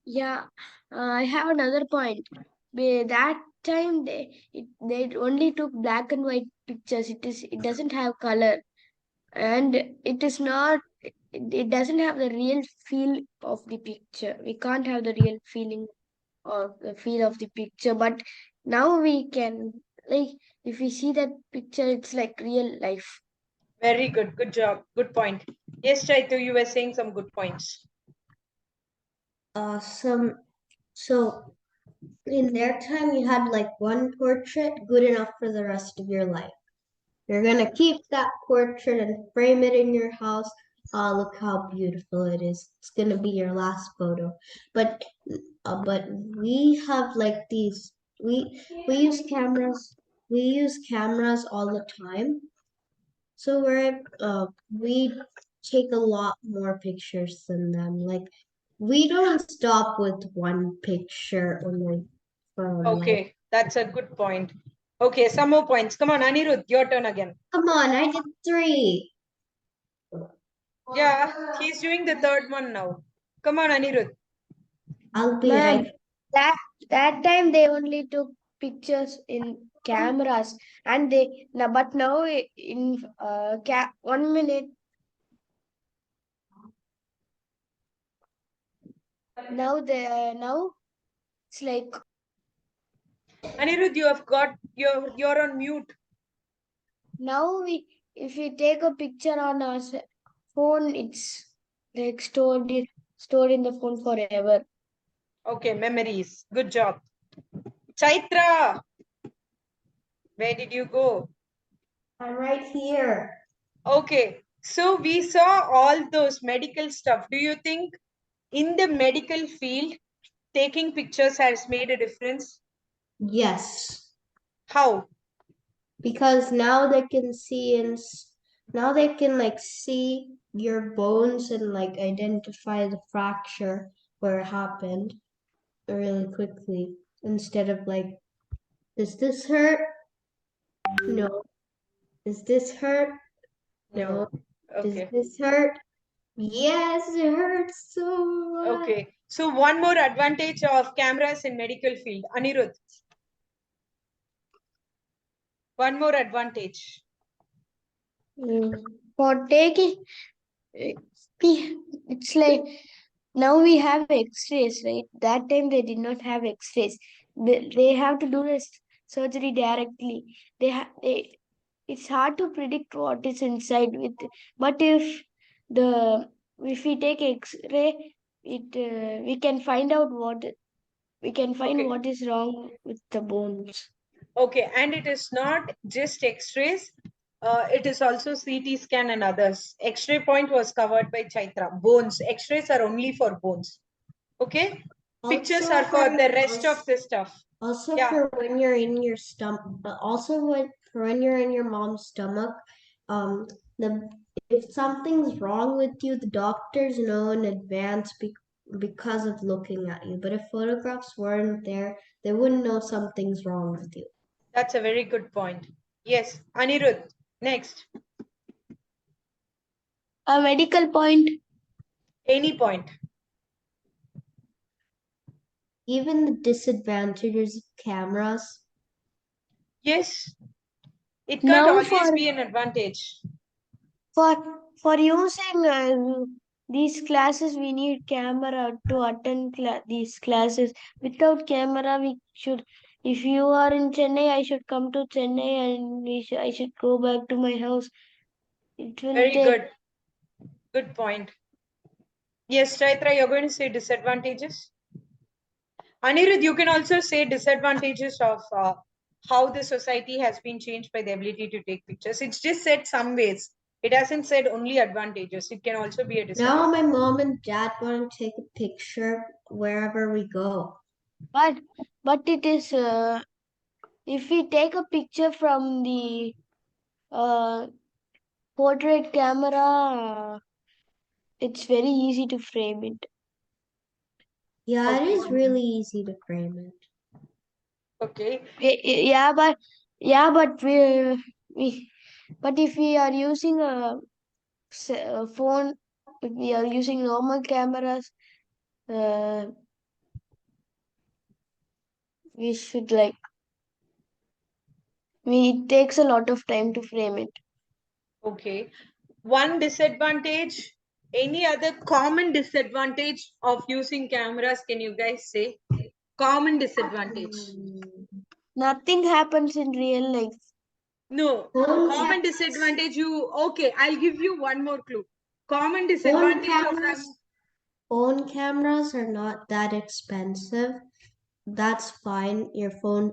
Speaker 3: Yeah, I have another point. That time they only took black and white pictures. It doesn't have color, and it doesn't have the real feel of the picture. We can't have the real feeling or the feel of the picture. But now we can, like, if we see that picture, it's like real life.
Speaker 1: Very good. Good job. Good point. Yes, Chaitra, you were saying some good points.
Speaker 4: So in their time, you had like one portrait good enough for the rest of your life. You're gonna keep that portrait and frame it in your house. Oh, look how beautiful it is. It's gonna be your last photo. But we have like these. We use cameras we use cameras all the time. So we take a lot more pictures than them. Like we don't stop with one picture on my phone. Like,
Speaker 1: Okay, that's a good point. Okay, some more points. Come on, Anirudh, your turn again.
Speaker 4: come on, I did 3.
Speaker 1: Yeah, he's doing the third one now. Come on, Anirudh.
Speaker 4: I'll be
Speaker 3: Man,
Speaker 4: right.
Speaker 3: that time they only took pictures in cameras, and but now in 1 minute. Now it's like
Speaker 1: Anirudh, you're on mute.
Speaker 3: now if we take a picture on our phone, it's like stored in the phone forever.
Speaker 1: Okay, memories. Good job. Chaitra, where did you go?
Speaker 4: I'm right here.
Speaker 1: Okay, so we saw all those medical stuff. Do you think in the medical field, taking pictures has made a difference?
Speaker 4: Yes,
Speaker 1: How?
Speaker 4: because now they can now they can like see your bones and like identify the fracture where it happened really quickly instead of like, does this hurt? No. Does this hurt? No. Does
Speaker 1: Okay.
Speaker 4: this hurt? Yes, it hurts so much.
Speaker 1: Okay. So one more advantage of cameras in medical field. Anirudh. One more advantage.
Speaker 3: For taking, it's like now we have X-rays, right? That time they did not have X-rays. They have to do this surgery directly. It's hard to predict what is inside with. But if we take X-ray, we can find out what is wrong with the bones.
Speaker 1: Okay, and it is not just X-rays. It is also CT scan and others. X-ray point was covered by Chaitra. Bones. X-rays are only for bones. Okay. Pictures
Speaker 4: Also
Speaker 1: are for
Speaker 4: for-
Speaker 1: the rest of the stuff.
Speaker 4: Also
Speaker 1: Yeah.
Speaker 4: for when you're in your stomach, but also for when you're in your mom's stomach, the if something's wrong with you, the doctors know in advance because of looking at you. But if photographs weren't there, they wouldn't know something's wrong with you.
Speaker 1: That's a very good point. Yes, Anirudh, next.
Speaker 3: A medical point.
Speaker 1: Any point.
Speaker 4: Even the disadvantages of cameras.
Speaker 1: Yes, it can't
Speaker 3: Now
Speaker 1: always be an advantage.
Speaker 3: for using these classes, we need camera to attend these classes. Without camera, we should. If you are in Chennai, I should come to Chennai, and I should go back to my house. It will
Speaker 1: Very
Speaker 3: take.
Speaker 1: good. Good point. Yes, Chaitra, you're going to say disadvantages. Anirudh, you can also say disadvantages of how the society has been changed by the ability to take pictures. It's just said some ways. It hasn't said only advantages. It can also be a disadvantage.
Speaker 4: Now my mom and dad want to take a picture wherever we go.
Speaker 3: But it is if we take a picture from the portrait camera, it's very easy to frame it.
Speaker 4: Yeah, it is really easy to frame it.
Speaker 1: Okay.
Speaker 3: Yeah, but but if we are using a phone, if we are using normal cameras, we should it takes a lot of time to frame it.
Speaker 1: Okay. One disadvantage, any other common disadvantage of using cameras, can you guys say? Common disadvantage.
Speaker 3: Nothing happens in real life.
Speaker 1: No,
Speaker 4: Phone
Speaker 1: common disadvantage okay, I'll give you one more clue. Common disadvantage of us.
Speaker 4: Phone cameras are not that expensive. That's fine. Your phone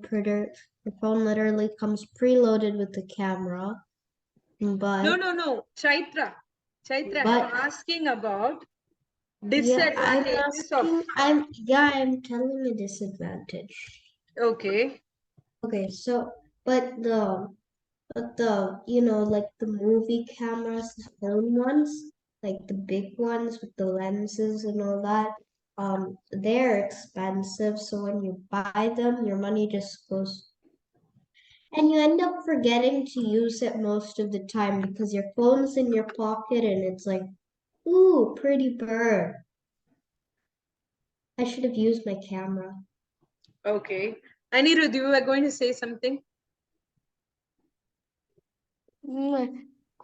Speaker 4: literally comes preloaded with the camera. But
Speaker 1: No. Chaitra,
Speaker 4: But-
Speaker 1: I'm asking about
Speaker 4: yeah,
Speaker 1: disadvantages of.
Speaker 4: I'm telling a disadvantage.
Speaker 1: Okay.
Speaker 4: Okay, so But the like the movie cameras, the film ones, like the big ones with the lenses and all that, they're expensive. So when you buy them, your money just goes, and you end up forgetting to use it most of the time because your phone's in your pocket and it's like, ooh, pretty bird. I should have used my camera.
Speaker 1: Okay. Anirudh, you were going to say something?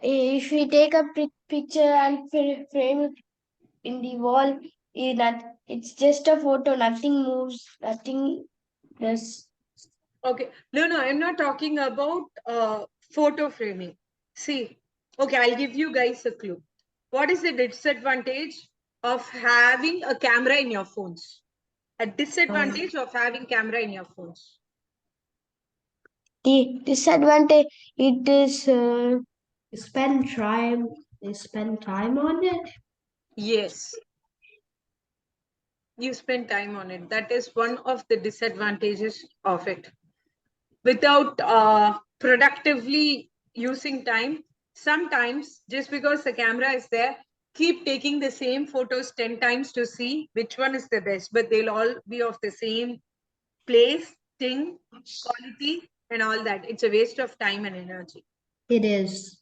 Speaker 3: If we take a picture and frame it in the wall, it's just a photo. Nothing moves. Nothing does.
Speaker 1: Okay. No, I'm not talking about photo framing. See, okay, I'll give you guys a clue. What is the disadvantage of having a camera in your phones? A disadvantage of having camera in your phones.
Speaker 3: The disadvantage it is
Speaker 4: You spend time on it.
Speaker 1: Yes, you spend time on it. That is one of the disadvantages of it. Without productively using time, sometimes just because the camera is there, keep taking the same photos 10 times to see which one is the best, but they'll all be of the same place, thing, quality, and all that. It's a waste of time and energy.
Speaker 4: It is.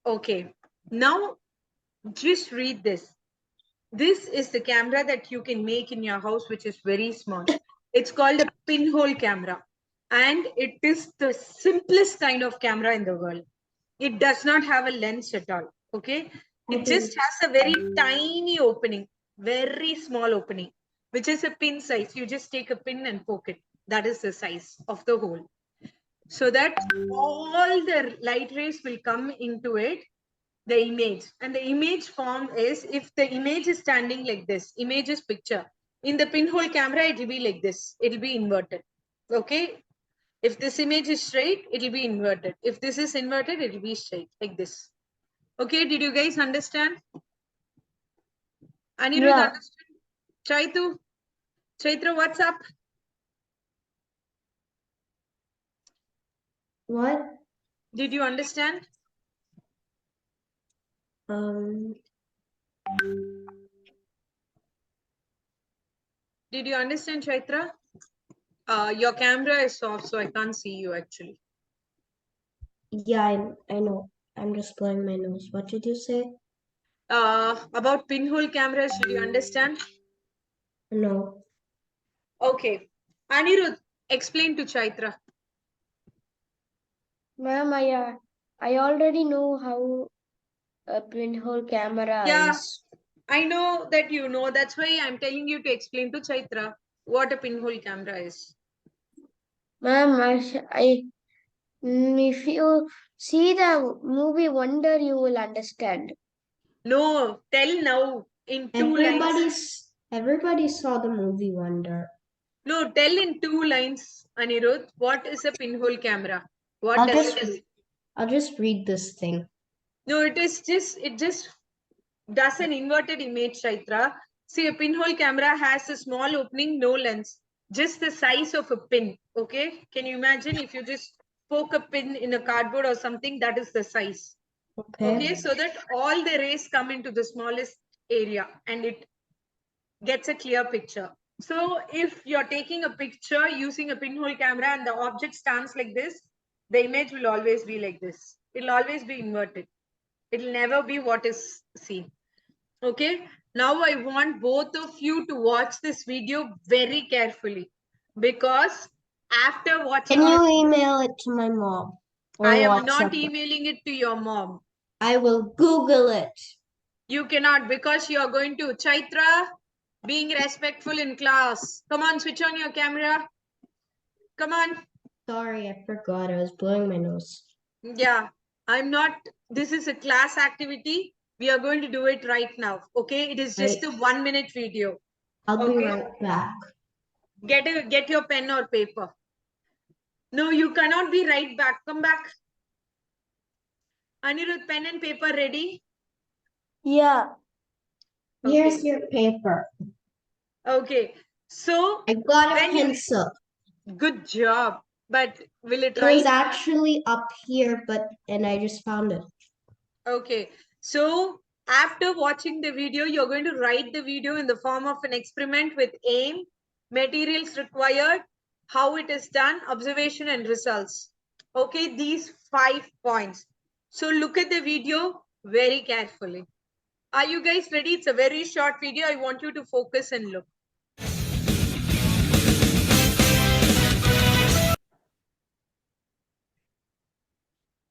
Speaker 1: Okay, now just read this. This is the camera that you can make in your house, which is very small. It's called a pinhole camera. And it is the simplest kind of camera in the world. It does not have a lens at all. Okay. It just has a very tiny opening, very small opening, which is a pin size. You just take a pin and poke it. That is the size of the hole. So that all the light rays will come into it, the image. And the image form is, if the image is standing like this, image is picture. In the pinhole camera, it will be like this. It will be inverted. Okay. If this image is straight, it will be inverted. If this is inverted, it will be straight like this. Okay. Did you guys understand? Anirudh,
Speaker 3: yeah.
Speaker 1: understand? Chaitra, what's up?
Speaker 4: What?
Speaker 1: Did you understand? Did you understand, Chaitra? Your camera is off, so I can't see you actually.
Speaker 4: Yeah, I know. I'm just blowing my nose. What did you say?
Speaker 1: About pinhole cameras, did you understand?
Speaker 4: No.
Speaker 1: Okay. Anirudh, explain to Chaitra.
Speaker 3: Ma'am, I already know how a pinhole camera
Speaker 1: Yeah,
Speaker 3: is.
Speaker 1: I know that you know. That's why I'm telling you to explain to Chaitra what a pinhole camera is.
Speaker 3: Ma'am, if you see the movie Wonder, you will understand.
Speaker 1: No, tell now in 2 lines.
Speaker 4: Everybody saw the movie Wonder.
Speaker 1: No, tell in 2 lines, Anirudh. What is a pinhole camera? What
Speaker 4: I'll
Speaker 1: does
Speaker 4: just
Speaker 1: it?
Speaker 4: I'll just read this thing.
Speaker 1: No, it just does an inverted image, Chaitra. See, a pinhole camera has a small opening, no lens, just the size of a pin. Okay, can you imagine if you just poke a pin in a cardboard or something? That is the size. Okay, so that all the rays come into the smallest area and it gets a clear picture. So if you're taking a picture using a pinhole camera and the object stands like this, the image will always be like this. It'll always be inverted. It'll never be what is seen. Okay. Now I want both of you to watch this video very carefully, because after watching
Speaker 4: Can
Speaker 1: it,
Speaker 4: you email it to my mom? Or
Speaker 1: I am not
Speaker 4: WhatsApp it?
Speaker 1: emailing it to your mom.
Speaker 4: I will Google it.
Speaker 1: You cannot, because you are going to. Chaitra, being respectful in class. Come on, switch on your camera. Come on.
Speaker 4: Sorry, I forgot. I was blowing my nose.
Speaker 1: Yeah, I'm not. This is a class activity. We are going to do it right now. Okay, it is just a 1-minute video.
Speaker 4: I'll be
Speaker 1: Okay.
Speaker 4: right back.
Speaker 1: Get your pen or paper. No, you cannot be right back. Come back. Anirudh, pen and paper ready?
Speaker 3: Yeah.
Speaker 4: Here's your paper.
Speaker 1: Okay. So
Speaker 4: I got a pencil.
Speaker 1: Good job. But will it
Speaker 4: It was
Speaker 1: write?
Speaker 4: actually up here, and I just found it.
Speaker 1: Okay. So after watching the video, you're going to write the video in the form of an experiment with aim, materials required, how it is done, observation and results. Okay, these 5 points. So look at the video very carefully. Are you guys ready? It's a very short video. I want you to focus and look.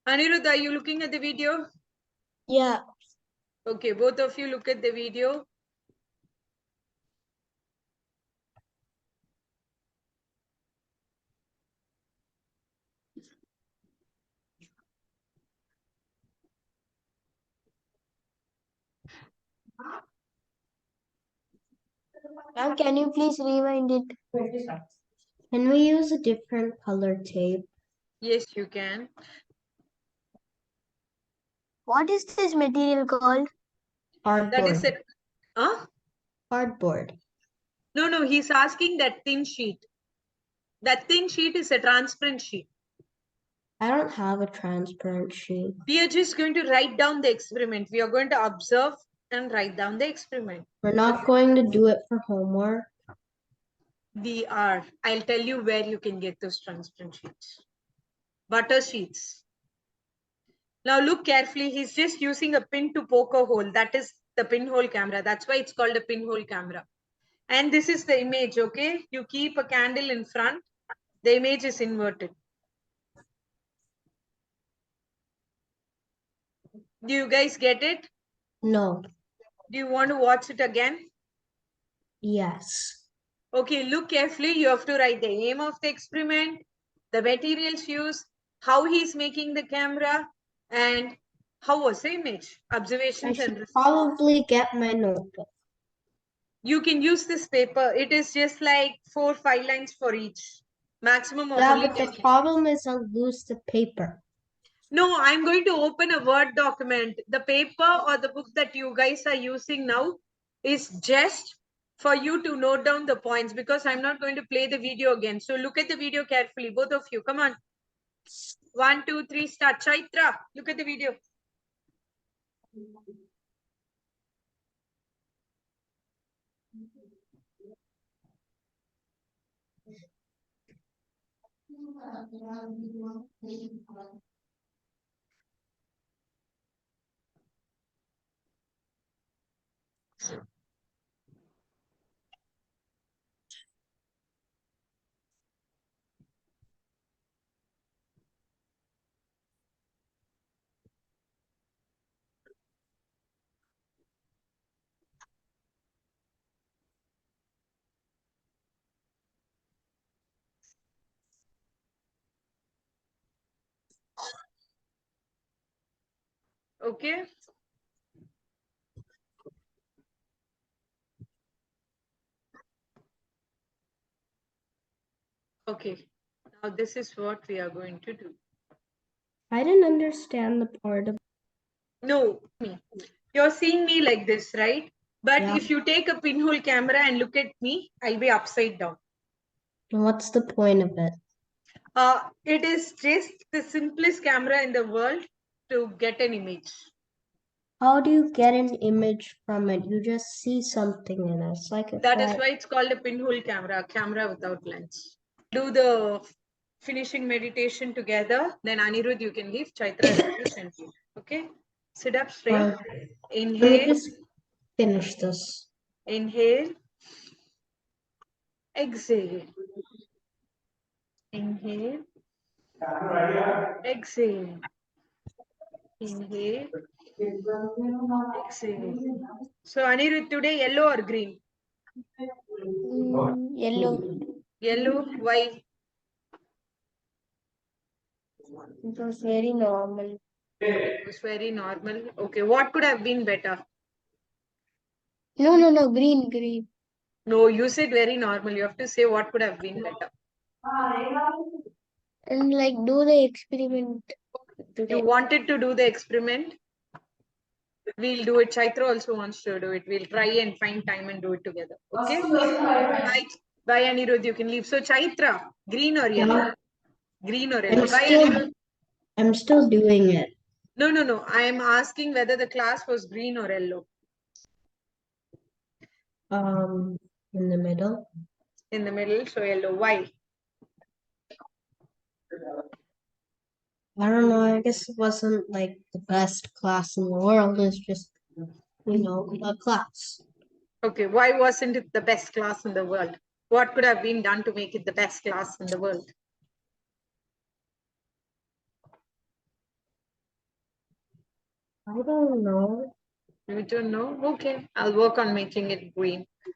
Speaker 1: Anirudh, are you looking at the video?
Speaker 3: Yeah.
Speaker 1: Okay, both of you look at the video.
Speaker 3: Ma'am, can you please rewind it?
Speaker 4: Can we use a different color tape?
Speaker 1: Yes, you can.
Speaker 3: What is this material called?
Speaker 1: That is
Speaker 4: Cardboard.
Speaker 1: it. Huh?
Speaker 4: Cardboard.
Speaker 1: No, he's asking that thin sheet. That thin sheet is a transparent sheet.
Speaker 4: I don't have a transparent sheet.
Speaker 1: We are just going to write down the experiment. We are going to observe and write down the experiment.
Speaker 4: We're not going to do it for homework.
Speaker 1: We are. I'll tell you where you can get those transparent sheets. Butter sheets. Now look carefully. He's just using a pin to poke a hole. That is the pinhole camera. That's why it's called a pinhole camera. And this is the image, okay? You keep a candle in front. The image is inverted. Do you guys get it?
Speaker 4: No.
Speaker 1: Do you want to watch it again?
Speaker 4: Yes.
Speaker 1: Okay, look carefully. You have to write the aim of the experiment, the materials used, how he's making the camera, and how was the image,
Speaker 4: I
Speaker 1: observations and
Speaker 4: should
Speaker 1: results.
Speaker 4: probably get my notebook.
Speaker 1: You can use this paper. It is just like 4 or 5 lines for each. Maximum of
Speaker 4: Yeah,
Speaker 1: only
Speaker 4: but
Speaker 1: 10
Speaker 4: the
Speaker 1: lines.
Speaker 4: problem is I'll lose the paper.
Speaker 1: No, I'm going to open a Word document. The paper or the book that you guys are using now is just for you to note down the points, because I'm not going to play the video again. So look at the video carefully, both of you. Come on. 1, 2, 3, start. Chaitra, look at the video. Okay. Okay. Now this is what we are going to do.
Speaker 4: I didn't understand the part of.
Speaker 1: No, me. You're seeing me like this, right? But
Speaker 4: Yeah.
Speaker 1: if you take a pinhole camera and look at me, I'll be upside down.
Speaker 4: What's the point of it?
Speaker 1: It is just the simplest camera in the world to get an image.
Speaker 4: How do you get an image from it? You just see something in it. It's like a
Speaker 1: That is why it's called a pinhole camera, a camera without lens. Do the finishing meditation together. Then Anirudh, you can leave. Chaitra represent you. Okay? Sit up straight.
Speaker 4: Let me
Speaker 1: Inhale.
Speaker 4: just finish this.
Speaker 1: Inhale. Exhale. Inhale. Exhale. Inhale. Exhale. So Anirudh, today yellow or green?
Speaker 3: Yellow.
Speaker 1: Yellow. Why?
Speaker 3: It was very normal.
Speaker 1: It was very normal. Okay. What could have been better?
Speaker 3: No, green.
Speaker 1: No, you said very normal. You have to say what could have been better.
Speaker 3: And like do the experiment
Speaker 1: You
Speaker 3: today.
Speaker 1: wanted to do the experiment? We'll do it. Chaitra also wants to do it. We'll try and find time and do it together. Okay? Bye. Bye, Anirudh. You can leave. So, Chaitra, green or yellow? Green or
Speaker 4: I'm
Speaker 1: yellow? Why
Speaker 4: still,
Speaker 1: yellow?
Speaker 4: I'm still doing it.
Speaker 1: No. I am asking whether the class was green or yellow.
Speaker 4: In the middle.
Speaker 1: In the middle, so yellow. Why?
Speaker 4: I don't know. I guess it wasn't like the best class in the world. It's just, a class.
Speaker 1: Okay, why wasn't it the best class in the world? What could have been done to make it the best class in the world?
Speaker 4: I don't know.
Speaker 1: You don't know? Okay, I'll work on making it green.